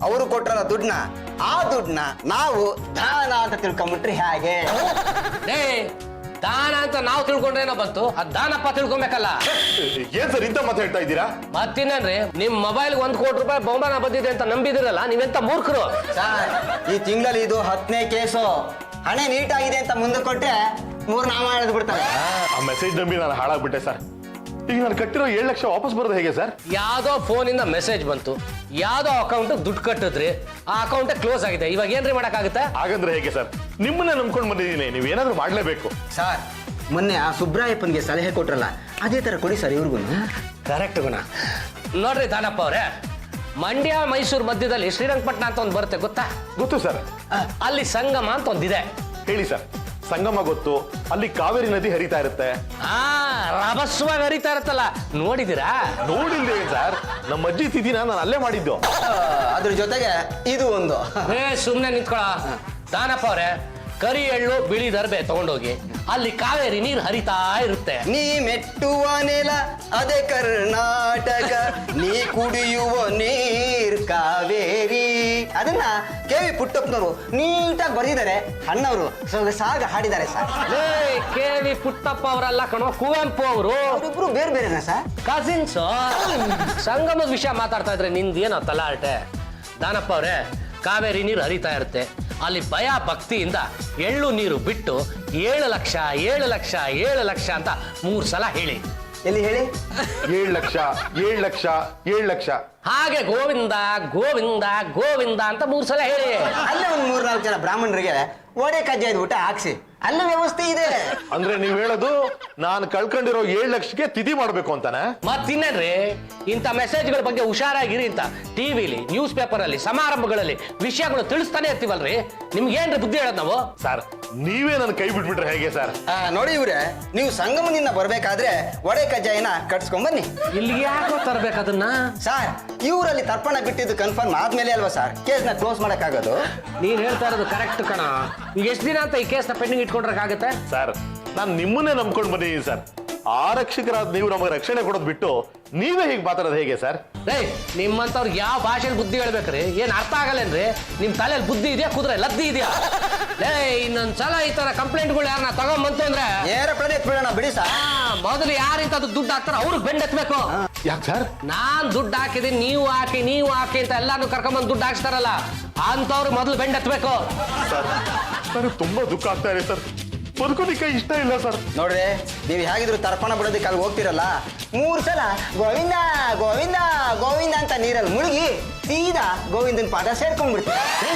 ಅವರು ಕೊಟ್ರಲ್ಲ ದುಡ್ಡನ್ನ, ಆ ದುಡ್ಡನ್ನ ನಾವು ದಾನ ಅಂತ ತಿಳ್ಕೊಂಬಿಟ್ರಿ ಹೇಗೆ? ಏ, ದಾನ ಅಂತ ನಾವು ತಿಳ್ಕೊಂಡ್ರೇನೋ ಬಂತು, ಅದ್ ದಾನಪ್ಪ ತಿಳ್ಕೊಬೇಕಲ್ಲ. ಏನ್ ಸರ್ ಇಂತ ಮಾತು ಹೇಳ್ತಾ ಇದ್ದೀರಾ? ಮತ್ತಿನ್ನೇನ್ರಿ, ನಿಮ್ ಮೊಬೈಲ್ 1 ಕೋಟಿ ರೂಪಾಯಿ ಬಹುಮಾನ ಬಂದಿದೆ ಅಂತ ನಂಬಿದಿರಲ್ಲ, ನೀವೆಂತ ಮೂರ್ಖರು. ಸರ್, ಈ ತಿಂಗಳಲ್ಲಿ ಇದು 10ನೇ ಕೇಸು. ಹಣೆ ನೀಟಾಗಿದೆ ಅಂತ ಮುಂದೆ ಕೊಟ್ಟೆ 3 ನಾಮ ಎಳೆದು ಬಿಡ್ತಾರೆ. ಆ ಮೆಸೇಜ್ ನಂಬಿ ನಾನು ಹಾಳಾಗ್ಬಿಟ್ಟೆ ಸರ್. ಈಗ ನಾನು ಕಟ್ಟಿರೋ 7 ಲಕ್ಷ ವಾಪಸ್ ಬರೋದು ಹೇಗೆ ಸರ್? ಯಾವ್ದೋ ಫೋನಿಂದ ಮೆಸೇಜ್ ಬಂತು, ಯಾವ್ದೋ ಅಕೌಂಟ್ ದುಡ್ಡು ಕಟ್ಟಿದ್ರಿ, ಆ ಅಕೌಂಟ್ ಕ್ಲೋಸ್ ಆಗಿದೆ. ಇವಾಗ ಏನ್ರಿ ಮಾಡಕ್ಕಾಗುತ್ತೆ? ಹಾಗಂದ್ರೆ ಹೇಗೆ ಸರ್? ನಿಮ್ಮನ್ನ ನಂಬ್ಕೊಂಡು ಬಂದಿದ್ದೀನಿ, ನೀವು ಏನಾದ್ರೂ ಮಾಡ್ಲೇಬೇಕು. ಸರ್, ಮೊನ್ನೆ ಆ ಸುಬ್ರಾಯಪ್ಪನ್ಗೆ ಸಲಹೆ ಕೊಟ್ರಲ್ಲ, ಅದೇ ತರ ಕೊಡಿ ಸರ್ ಇವ್ರಿಗೂ. ಕರೆಕ್ಟ್ ಗುಣ. ನೋಡ್ರಿ ದಾನಪ್ಪ ಅವ್ರೆ, ಮಂಡ್ಯ ಮೈಸೂರು ಮಧ್ಯದಲ್ಲಿ ಶ್ರೀರಂಗಪಟ್ಟಣ ಅಂತ ಒಂದು ಬರುತ್ತೆ, ಗೊತ್ತಾ? ಗೊತ್ತು ಸರ್. ಅಲ್ಲಿ ಸಂಗಮ ಅಂತ ಒಂದಿದೆ. ಹೇಳಿ ಸರ್. ಸಂಗಮ ಗೊತ್ತು, ಅಲ್ಲಿ ಕಾವೇರಿ ನದಿ ಹರಿತಾ ಇರುತ್ತೆ. ರಭಸವಾಗಿ ಹರಿತಾ ಇರುತ್ತಲ್ಲ, ನೋಡಿದಿರಾ? ನೋಡಿಲ್ದೇ ಸರ್, ನಮ್ಮ ಅಜ್ಜಿ ತಿಥಿನ ನಾನು ಅಲ್ಲೇ ಮಾಡಿದ್ದು. ಅದ್ರ ಜೊತೆಗೆ ಇದು ಒಂದು ಸುಮ್ನೆ ನಿಂತ್ಕೊಳ. ದಾನಪ್ಪ ಅವ್ರೆ, ಕರಿ ಎಳ್ಳು ಬಿಳಿ ದರ್ಬೆ ತಗೊಂಡೋಗಿ ಅಲ್ಲಿ ಕಾವೇರಿ ನೀರು ಹರಿತಾ ಇರುತ್ತೆ. ನೀ ಮೆಟ್ಟುವ ನೆಲ ಅದೇ ಕರ್ನಾಟಕ, ನೀ ಕುಡಿಯುವ ನೀರ್ ಕಾವೇರಿ. ಅದನ್ನ ಕೆ.ವಿ. ಪುಟ್ಟಪ್ಪನವರು ನೀಟಾಗಿ ಬರೆದಿದ್ದಾರೆ, ಅಣ್ಣವರು ಸಾಗ ಹಾಡಿದ್ದಾರೆ ಸರ್. ಕೆ.ವಿ. ಪುಟ್ಟಪ್ಪ ಅವರಲ್ಲ ಕಣೋ, ಕುವೆಂಪು ಅವರು. ಅವರಿಬ್ರು ಬೇರೆ ಬೇರೆನಾ ಸರ್? ಕಸಿನ್ಸ್. ಸಂಗಮದ ವಿಷಯ ಮಾತಾಡ್ತಾ ಇದ್ರೆ ನಿಂದೇನೋ ತಲಾಟೆ. ದಾನಪ್ಪ ಅವ್ರೆ, ಕಾವೇರಿ ನೀರು ಹರಿತಾ ಇರುತ್ತೆ, ಅಲ್ಲಿ ಭಯ ಭಕ್ತಿಯಿಂದ ಎಳ್ಳು ನೀರು ಬಿಟ್ಟು 7 ಲಕ್ಷ 7 ಲಕ್ಷ 7 ಲಕ್ಷ ಅಂತ 3 ಸಲ ಹೇಳಿ. ಎಲ್ಲಿ ಹೇಳಿ? 7 ಲಕ್ಷ 7 ಲಕ್ಷ 7 ಲಕ್ಷ. ಹಾಗೆ ಗೋವಿಂದ ಗೋವಿಂದ ಗೋವಿಂದ ಅಂತ 3 ಸಲ ಹೇಳಿ. ಅಲ್ಲೇ ಒಂದು 3-4 ಜನ ಬ್ರಾಹ್ಮಣರಿಗೆ ಒಡೆ ಕಜ್ಜಾಯದ ಊಟ ಹಾಕ್ಸಿ, ಅಲ್ಲೇ ವ್ಯವಸ್ಥೆ ಇದೆ. ಅಂದ್ರೆ ನೀವ್ ಹೇಳೋದು ನಾನು ಕಳ್ಕೊಂಡಿರೋ 7 ಲಕ್ಷಕ್ಕೆ ತಿಥಿ ಮಾಡ್ಬೇಕು ಅಂತಾನೆ? ಮತ್ತಿನ್ನೇನ್ರಿ, ಇಂಥ ಮೆಸೇಜ್ಗಳ ಬಗ್ಗೆ ಹುಷಾರಾಗಿರಿ ಅಂತ ಟಿವಿಲಿ, ನ್ಯೂಸ್ ಪೇಪರ್ ಅಲ್ಲಿ, ಸಮಾರಂಭಗಳಲ್ಲಿ ವಿಷಯಗಳು ತಿಳಿಸ್ತಾನೆ ಇರ್ತೀವಲ್ರಿ. ನಿಮ್ಗೇನ್ರಿ ಬುದ್ಧಿ ಹೇಳೋದು ನಾವು? ಸರ್, ನೀವೇ ನನ್ನ ಕೈ ಬಿಟ್ಬಿಟ್ರೆ ಹೇಗೆ ಸರ್? ನೋಡಿ ಇವ್ರೆ, ನೀವು ಸಂಗಮದಿಂದ ಬರ್ಬೇಕಾದ್ರೆ ಒಡೆ ಕಜ್ಜಾಯನ ಕಟ್ಸ್ಕೊಂಡ್ ಬನ್ನಿ. ಇಲ್ಲಿಗೆ ಯಾಕೋ ತರ್ಬೇಕು ಅದನ್ನ? ಸರ್, ಇವರಲ್ಲಿ ತರ್ಪಣ ಬಿಟ್ಟಿದ್ದು ಕನ್ಫರ್ಮ್ ಆದ್ಮೇಲೆ ಅಲ್ವಾ ಸರ್ ಕೇಸ್ನ ಕ್ಲೋಸ್ ಮಾಡಕ್ಕಾಗೋದು? ನೀನ್ ಹೇಳ್ತಾ ಇರೋದು ಕರೆಕ್ಟ್ ಕಣ. ಈಗ ಎಷ್ಟು ದಿನ ಅಂತ ಈ ಕೇಸ್ನ ಪೆಂಡಿಂಗ್ ಇಟ್ಕೊಂಡ್ರಕ್ಕಾಗತ್ತೆ? ಸರ್, ನಾನು ನಿಮ್ಮನ್ನೇ ನಂಬ್ಕೊಂಡು ಬಂದಿದ್ದೀನಿ ಸರ್. ಆರಕ್ಷಕರಾದ ನೀವು ನಮಗೆ ರಕ್ಷಣೆ ಕೊಡೋದು ಬಿಟ್ಟು ನೀವೇ ಹೀಗೆ ಮಾತಾಡೋದು ಹೇಗೆ ಸರ್? ರೇ, ನಿಮ್ಮಂತವ್ರಿಗೆ ಯಾವ ಭಾಷೆಯಲ್ಲಿ ಬುದ್ಧಿ ಹೇಳ್ಬೇಕ್ರಿ? ಏನ್ ಅರ್ಥ ಆಗಲ್ಲೇನ್ರಿ? ನಿಮ್ ತಲೆಯಲ್ಲಿ ಬುದ್ಧಿ ಇದೆಯಾ, ಕುದುರೆ ಲದ್ದಿ ಇದೆಯಾ? ಲೇ, ಇನ್ನೊಂದ್ಸಲ ಈ ತರ ಕಂಪ್ಲೇಂಟ್ಗಳು ಯಾರನ್ನ ತಗೊಂಬಂತು ಅಂದ್ರೆ ಏರೋಪ್ಲೇನ್ ಎತ್ಬಿಡೋಣ ಬಿಡಿ ಸರ್. ಮೊದಲು ಯಾರಿಂತ ಅದು ದುಡ್ಡು ಹಾಕ್ತಾರ ಅವ್ರಿಗೆ ಬೆಂಡ್ ಎತ್ತಬೇಕು. ಯಾಕೆ ಸರ್? ನಾನ್ ದುಡ್ಡು ಹಾಕಿದೀನಿ, ನೀವು ಹಾಕಿ ಅಂತ ಎಲ್ಲಾನು ಕರ್ಕೊಂಬಂದು ದುಡ್ಡು ಹಾಕ್ಸ್ತಾರಲ್ಲ, ಅಂತವ್ರು ಮೊದಲು ಬೆಂಡ್ ಎತ್ತಬೇಕು. ಸರ್, ನನಗೆ ತುಂಬಾ ದುಃಖ ಆಗ್ತಾ ಇದೆ ಸರ್. ಬದುಕೋದಿಕ್ಕೆ ಇಷ್ಟ ಇಲ್ಲ ಸರ್. ನೋಡ್ರಿ, ನೀವು ಹೇಗಿದ್ರು ತರ್ಪಣ ಬಿಡೋದಕ್ಕೆ ಅಲ್ಲಿ ಹೋಗ್ತಿರಲ್ಲ, 3 ಸಲ ಗೋವಿಂದ ಗೋವಿಂದ ಗೋವಿಂದ ಅಂತ ನೀರಲ್ಲಿ ಮುಳುಗಿ ಸೀದಾ ಗೋವಿಂದನ್ ಪಾದ ಸೇರ್ಕೊಂಡ್ಬಿಡ್ತೀವಿ.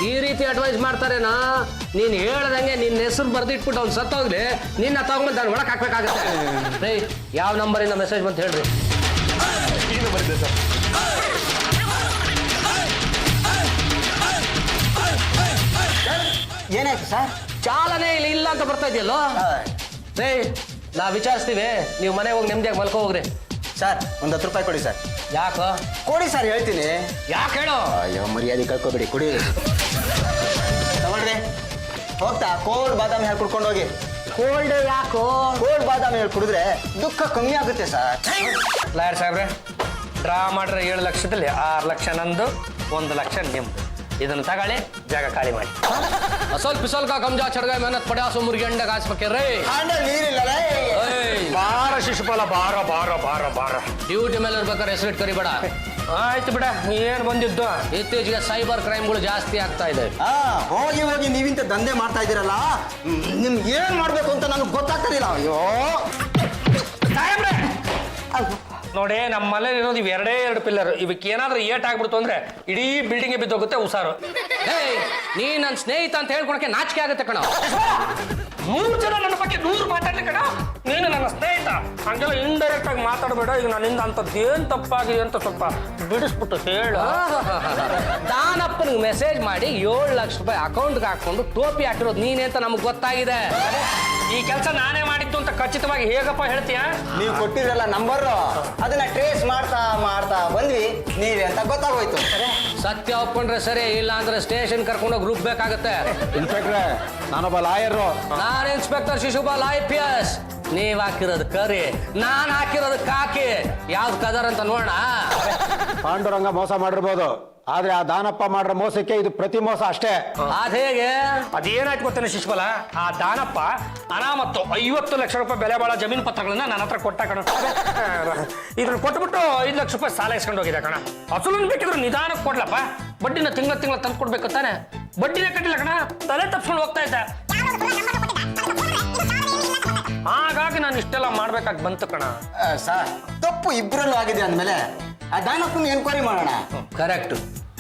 ಈ ರೀತಿ ಅಡ್ವೈಸ್ ಮಾಡ್ತಾರೇನಾ? ನೀನ್ ಹೇಳ್ದಂಗೆ ನಿನ್ನ ಹೆಸರು ಬರ್ದಿಟ್ಬಿಟ್ಟು ಅವ್ನು ಸತ್ತೋಗ್ಲಿ, ನಿನ್ನ ತಗೊಂಡ್ ನಾನು ಒಳಕ್ ಹಾಕ್ಬೇಕಾಗತ್ತೆ. ರೇ, ಯಾವ ನಂಬರಿಂದ ಮೆಸೇಜ್ ಬಂತ ಹೇಳ್ರಿ? ಈ ನಂಬರ್ ಇದೆ ಸರ್. ಏನಾಯ್ತು ಸರ್? ಚಾಲನೆ ಇಲ್ಲ ಅಂತ ಬರ್ತಾ ಇದೆಯಲ್ಲೋ. ರೇ, ನಾ ವಿಚಾರಿಸ್ತೀವಿ, ನೀವು ಮನೆಗೆ ಹೋಗಿ ನೆಮ್ಮದಿಯಾಗಿ ಮಲ್ಕೋ ಹೋಗ್ರಿ. ಸರ್, ಒಂದು 10 ರೂಪಾಯಿ ಕೊಡಿ ಸರ್. ಯಾಕೋ? ಕೊಡಿ ಸರ್, ಹೇಳ್ತೀನಿ. ಯಾಕೆ ಹೇಳು? ಅಯ್ಯೋ, ಮರ್ಯಾದೆ ಕಳ್ಕೊಬೇಡಿ, ಕೊಡಿ. ತಗೊಳ್ರಿ, ಹೋಗ್ತಾ ಕೋಲ್ಡ್ ಬಾದಾಮಿ ಹಾಕಿ ಕುಡ್ಕೊಂಡು ಹೋಗಿ. ಕೋಲ್ಡ್ ಯಾಕೋ? ಕೋಲ್ಡ್ ಬಾದಾಮಿ ಹೇಳಿ ಕುಡಿದ್ರೆ ದುಃಖ ಕಮ್ಮಿ ಆಗುತ್ತೆ ಸರ್. ಲಾಯರ್ ಸಾಹೇಬ್ರೆ, ಡ್ರಾ ಮಾಡ್ರೆ 7 ಲಕ್ಷದಲ್ಲಿ 6 ಲಕ್ಷ ನಂದು, 1 ಲಕ್ಷ ನಿಮ್ದು. ಇದನ್ನು ತಗೊಳ್ಳಿ, ಜಾಗ ಖಾಲಿ ಮಾಡಿ. ಅಸಲ್ ಪಿಸಲ್ ಕಾ ಕಮ್ಜಾ ಚಡ್ಗ ಮೆಹನತ್ ಪಡ್ಯಾಸು ಮುರ್ಗಿ ಅಂಡ ಗಾಸ್ಬೇಕೆ ರೇ. ನೀರಿಲ್ಲ ಬಾರ ಶಿಶುಪಾಲ, ಬಾರ ಬಾರ ಬಾರ ಬಾರ. ಡ್ಯೂಟಿ ಮೇಲೆ ಇರ್ಬೇಕಾದ್ರೆ ಹೆಸರಿಟ್ಟು ಕರಿಬೇಡ. ಆಯ್ತು ಬಿಡ, ಏನ್ ಬಂದಿದ್ದು? ಇತ್ತೀಚೆಗೆ ಸೈಬರ್ ಕ್ರೈಮ್ಗಳು ಜಾಸ್ತಿ ಆಗ್ತಾ ಇದೆ. ಹೋಗಿ ಹೋಗಿ ನೀವಿಂತ ದಂಧೆ ಮಾಡ್ತಾ ಇದ್ದೀರಲ್ಲ, ನಿಮ್ಗೆ ಏನ್ ಮಾಡ್ಬೇಕು ಅಂತ ನನಗೆ ಗೊತ್ತಾಗ್ತಿಲ್ಲ. ಅಯ್ಯೋ ಸಾಹೇಬ್ರೆ, ನೋಡಿ, ನಮ್ಮ ಮನೇಲಿ ಇರೋದು ಇವು 2 ಪಿಲ್ಲರ್. ಇವಕ್ಕೆ ಏನಾದ್ರೂ ಏಟ್ ಆಗ್ಬಿಡ್ತು ಅಂದ್ರೆ ಇಡೀ ಬಿಲ್ಡಿಂಗ್ ಬಿದ್ದೋಗುತ್ತೆ ಉಸಾರು. ಏಯ್, ನೀ ನನ್ನ ಸ್ನೇಹಿತ ಅಂತ ಹೇಳ್ಕೊಳಕ್ಕೆ ನಾಚಿಕೆ ಆಗುತ್ತೆ ಕಣ. 3 ಜನ ನನ್ನ ಬಗ್ಗೆ 100 ಮಾತಾಡ್ಲಿ ಕಣ. ನೀನು ನನ್ನ ಸ್ನೇಹಿತ, ಹಂಗೆಲ್ಲ ಇಂಡೈರೆಕ್ಟ್ ಆಗಿ ಮಾತಾಡಬೇಡ. ಈಗ ನನ್ನಿಂದ ಅಂತದ್ದು ಏನ್ ತಪ್ಪಾಗಿದೆ ಅಂತ ಸ್ವಲ್ಪ ಬಿಡಿಸ್ಬಿಟ್ಟು ಹೇಳ. ದಾನಪ್ಪನಿಗೆ ಮೆಸೇಜ್ ಮಾಡಿ 7 ಲಕ್ಷ ರೂಪಾಯಿ ಅಕೌಂಟ್ಗೆ ಹಾಕೊಂಡು ಟೋಪಿ ಹಾಕಿರೋದು ನೀನೇ ಅಂತ ನಮ್ಗೆ ಗೊತ್ತಾಗಿದೆ. ಈ ಕೆಲಸ ನಾನೇ ಮಾಡಿದ್ದು ಅಂತ ಖಚಿತವಾಗಿ ಹೇಗಪ್ಪ ಹೇಳ್ತೀಯ? ನೀವು ಕೊಟ್ಟಿದ್ರಲ್ಲ ನಂಬರ್, ಅದನ್ನ ಟ್ರೇಸ್ ಮಾಡ್ತಾ ಮಾಡ್ತಾ ಬಂದ್ವಿ, ನೀವೇ ಅಂತ ಗೊತ್ತಾಗೋಯ್ತು. ಸತ್ಯ ಒಪ್ಕೊಂಡ್ರೆ ಸರಿ, ಇಲ್ಲ ಅಂದ್ರೆ ಸ್ಟೇಷನ್ ಕರ್ಕೊಂಡೋಗಿ ಗ್ರೂಪ್ ಬೇಕಾಗತ್ತೆ. ಇನ್ಸ್ಪೆಕ್ಟ್ರೆ, ನಾನೊಬ್ಬ ಲಾಯರು. ನಾನು ಇನ್ಸ್ಪೆಕ್ಟರ್ ಶಿಶುಪಾಲ್ IPS. ನೀವ್ ಹಾಕಿರೋದು ಕರಿ, ನಾನ್ ಹಾಕಿರೋದು ಕಾಕಿ. ಯಾವ್ದು ಕದರ್ ಅಂತ ನೋಡೋಣ. ಪಾಂಡುರಂಗ ಮೋಸ ಮಾಡಿರ್ಬೋದು, ಆದ್ರೆ ಆ ದಾನಪ್ಪ ಮಾಡ್ರ ಮೋಸಕ್ಕೆ ಇದು ಪ್ರತಿ ಮೋಸ ಅಷ್ಟೇ. ಅದೇಗೆ? ಅದೇನಾಯ್ತು ಗೊತ್ತೇನೆ ಶಿಶುಪಾಲ, ಆ ದಾನಪ್ಪ ಅನಾಮತ್ತು 50 ಲಕ್ಷ ರೂಪಾಯಿ ಬೆಲೆ ಬಾಳೋ ಜಮೀನು ಪತ್ರಗಳನ್ನ ನನ್ನ ಹತ್ರ ಕೊಟ್ಟ ಕಣ. ಇದನ್ನ ಕೊಟ್ಬಿಟ್ಟು 5 ಲಕ್ಷ ರೂಪಾಯಿ ಸಾಲ ಇಸ್ಕೊಂಡು ಹೋಗಿದೆ ಕಣ. ಅಸಲನ್ನು ಬೇಕಿದ್ರು ನಿಧಾನಕ್ಕೆ ಕೊಡ್ಲಪ್ಪ, ಬಡ್ಡಿನ ತಿಂಗಳ ತಂದು ಕೊಡ್ಬೇಕು ತಾನೆ. ಬಡ್ಡಿನೇ ಕಟ್ಟಿಲ್ಲ ಕಣ, ತಲೆ ತಪ್ಸ್ಕೊಂಡು ಹೋಗ್ತಾ ಇದ್ದೆ. ಹಾಗಾಗಿ ನಾನು ಇಷ್ಟೆಲ್ಲ ಮಾಡ್ಬೇಕಾಗಿ ಬಂತು ಕಣ. ಸರ್, ತಪ್ಪು ಇಬ್ಬರಲ್ಲೂ ಆಗಿದೆ ಅಂದ್ಮೇಲೆ ಆ ದಾನಪ್ಪನ ಎನ್ಕ್ವೈರಿ ಮಾಡೋಣ. ಕರೆಕ್ಟ್.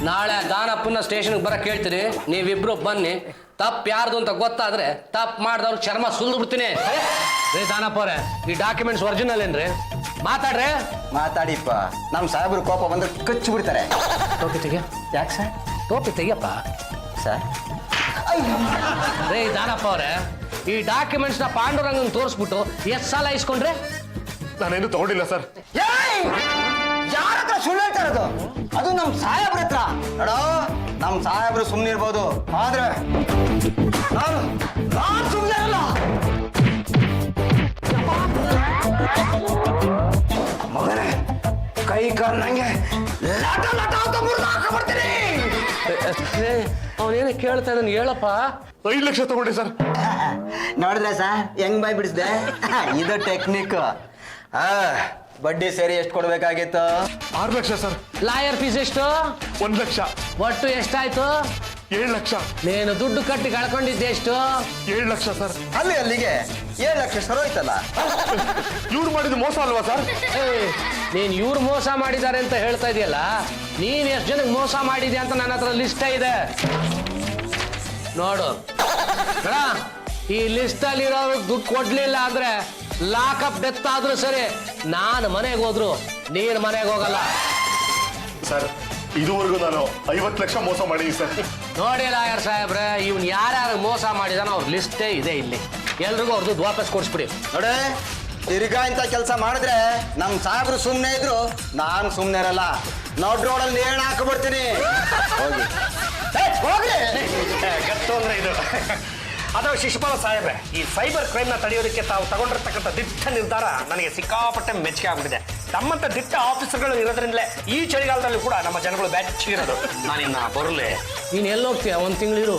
ನಾಳೆ ದಾನಪ್ಪನ ಸ್ಟೇಷನ್ಗೆ ಬರಕ್ ಹೇಳ್ತೀನಿ, ನೀವಿಬ್ರು ಬನ್ನಿ. ತಪ್ಪು ಯಾರ್ದು ಅಂತ ಗೊತ್ತಾದ್ರೆ ತಪ್ಪು ಮಾಡಿದವ್ರು ಚರ್ಮ ಸುಲ್ದು ಬಿಡ್ತೀನಿ. ರೇ ದಾನಪ್ಪ ಅವ್ರೆ, ಈ ಡಾಕ್ಯುಮೆಂಟ್ಸ್ ಒರಿಜಿನಲ್ ಏನ್ರಿ? ಮಾತಾಡ್ರೆ. ಮಾತಾಡಿಪ್ಪ, ನಮ್ಮ ಸಾಹೇಬ್ರು ಕೋಪ ಬಂದ್ರೆ ಕಚ್ಚಿ ಬಿಡ್ತಾರೆ. ಟೋಪಿ ತೆಗೆ. ಯಾಕೆ ಸರ್? ಟೋಪಿ ತೆಗಿಯಪ್ಪ. ಸರ್, ರೇ ದಾನಪ್ಪ ಅವ್ರೆ, ಈ ಡಾಕ್ಯುಮೆಂಟ್ಸ್ನ ಪಾಂಡುರಂಗನ್ ತೋರಿಸ್ಬಿಟ್ಟು ಎಷ್ಟು ಸಾಲ ಇಸ್ಕೊಂಡ್ರೆ? ನಾನೇನು ತಗೊಂಡಿಲ್ಲ ಸರ್. ಯಾರ ಹತ್ರ ಸುಳ್ಳು ಹೇಳ್ತಾ ಇರೋದು? ಅದು ನಮ್ ಸಾಹೇಬ್ರ ಹತ್ರ. ನೋಡೋ, ನಮ್ ಸಾಹೇಬ್ರು ಸುಮ್ನೆ ಇರ್ಬೋದು, ಆದ್ರೆ ನಾನು ಸುಮ್ನೆ ಇರಲ್ಲ. ಮಗನೇ, ಕೈ ಕಾಲ್ ನಂಗೆ ಲಾಟ ಲಾಟ ಅಂತ ಮುರಿದು ಹಾಕೊಂಡ್ಬಿಡ್ತೀನಿ. ಅವನೇನು ಕೇಳ್ತಾ ಇದ್ದಾನೆ, ಹೇಳಪ್ಪ. 5 ಲಕ್ಷ ತಗೊಂಡೆ ಸರ್. ನೋಡಿದ್ರೆ ಸರ್ ಹೆಂಗ್ ಬಾಯ್ ಬಿಡಿಸ್ದೆ? ಇದು ಟೆಕ್ನಿಕ್. ಬಡ್ಡಿ ಸೇರಿ ಎಷ್ಟು ಕೊಡ್ಬೇಕಾಗಿತ್ತು? 6 ಲಕ್ಷ ಸರ್. ಲಾಯರ್ ಫೀಸ್ ಎಷ್ಟು? 1 ಲಕ್ಷ. ಒಟ್ಟು ಎಷ್ಟಾಯ್ತು? 7 ಲಕ್ಷ. ನೀನು ದುಡ್ಡು ಕಟ್ಟಿ ಕಳ್ಕೊಂಡಿದ್ದೆ ಎಷ್ಟು? 7 ಲಕ್ಷ ಸರ್. ಅಲ್ಲಿಗೆ 7 ಲಕ್ಷ ಸರೋಯ್ತಲ್ಲ. ಇವ್ರು ಮಾಡಿದ ಮೋಸ ಅಲ್ವಾ ಸರ್? ನೀನ್ ಇವ್ರು ಮೋಸ ಮಾಡಿದ್ದಾರೆ ಅಂತ ಹೇಳ್ತಾ ಇದೆಯಲ್ಲ, ನೀನ್ ಎಷ್ಟು ಜನಕ್ಕೆ ಮೋಸ ಮಾಡಿದ್ಯಾ ಅಂತ ನನ್ನ ಹತ್ರ ಲಿಸ್ಟ್ ಇದೆ ನೋಡು. ಈ ಲಿಸ್ಟ್ ಅಲ್ಲಿರೋರು ದುಡ್ಡು ಕೊಡ್ಲಿಲ್ಲ ಅಂದ್ರೆ ಲಾಕಪ್ ಡೆತ್ ಆದ್ರೂ ಸರಿ, ನಾನು ಮನೆಗೆ ಹೋದ್ರು ನೀನ್ ಮನೆಗೆ ಹೋಗಲ್ಲ. ಸರ್, ಇದುವರೆಗೂ ನಾನು 50 ಲಕ್ಷ ಮೋಸ ಮಾಡಿದ್ದೀನಿ ಸರ್. ನೋಡಿ ಲಾಯರ್ ಸಾಹೇಬ್ರೆ, ಇವ್ನು ಯಾರ್ಯಾರು ಮೋಸ ಮಾಡಿದಾನೋ ಅವ್ರ ಲಿಸ್ಟೇ ಇದೆ ಇಲ್ಲಿ. ಎಲ್ರಿಗೂ ಅವ್ರದ್ದು ವಾಪಸ್ ಕೊಡಿಸ್ಬಿಡಿ. ನೋಡೇ, ತಿರ್ಗಾ ಇಂಥ ಕೆಲಸ ಮಾಡಿದ್ರೆ ನಮ್ ಸಾಹೇಬ್ರು ಸುಮ್ನೆ ಇದ್ರು ನಾನು ಸುಮ್ನೆ ಇರಲ್ಲ. ನೋಡ್ ರೋಡಲ್ಲಿ ನೇಣು ಹಾಕೊಂಡ್ಬಿಡ್ತೀನಿ. ಹೋಗ್ರಿ. ಗತ್ತು ಅಂದ್ರೆ ಇದು. ಅಥವಾ ಶಿಶುಪಾಲ ಸಾಹೇಬ್ರೆ, ಈ ಸೈಬರ್ ಕ್ರೈಮ್ ನ ತಡೆಯೋದಕ್ಕೆ ತಾವು ತಗೊಂಡಿರ್ತಕ್ಕಂಥ ದಿಟ್ಟ ನಿರ್ಧಾರ ನನಗೆ ಸಿಕ್ಕಾಪಟ್ಟೆ ಮೆಚ್ಚುಗೆ ಆಗ್ಬಿಟ್ಟಿದೆ. ನಮ್ಮಂತ ದಿಟ್ಟ ಆಫೀಸರ್ಗಳು ಇರೋದ್ರಿಂದಲೇ ಈ ಚಳಿಗಾಲದಲ್ಲಿ ಕೂಡ ನಮ್ಮ ಜನಗಳು ಬೆಚ್ಚಗಿರೋದು. ನಾನಿನ್ನ ಬರಲೇ. ನೀನ್ ಎಲ್ಲೋಗ್ತೀಯ? 1 ತಿಂಗಳಿರು.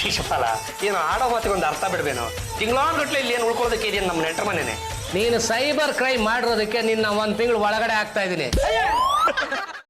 ಶಿಶುಪಾಲ, ಏನು ಆಡೋ ಮಾತಿಗೆ ಒಂದು ಅರ್ಥ ಬಿಡ್ಬೇನು? ತಿಂಗಳಾನ್ಗಟ್ಲೆ ಇಲ್ಲಿ ಏನು ಉಳ್ಕೊಳ್ಳೋದಕ್ಕೆ ಇದೆಯಾ ನಮ್ಮ ನೆಂಟರ ಮನೇನೆ. ನೀನು ಸೈಬರ್ ಕ್ರೈಮ್ ಮಾಡಿರೋದಕ್ಕೆ ನಿನ್ನ 1 ತಿಂಗಳು ಒಳಗಡೆ ಆಗ್ತಾ ಇದ್ದೀನಿ.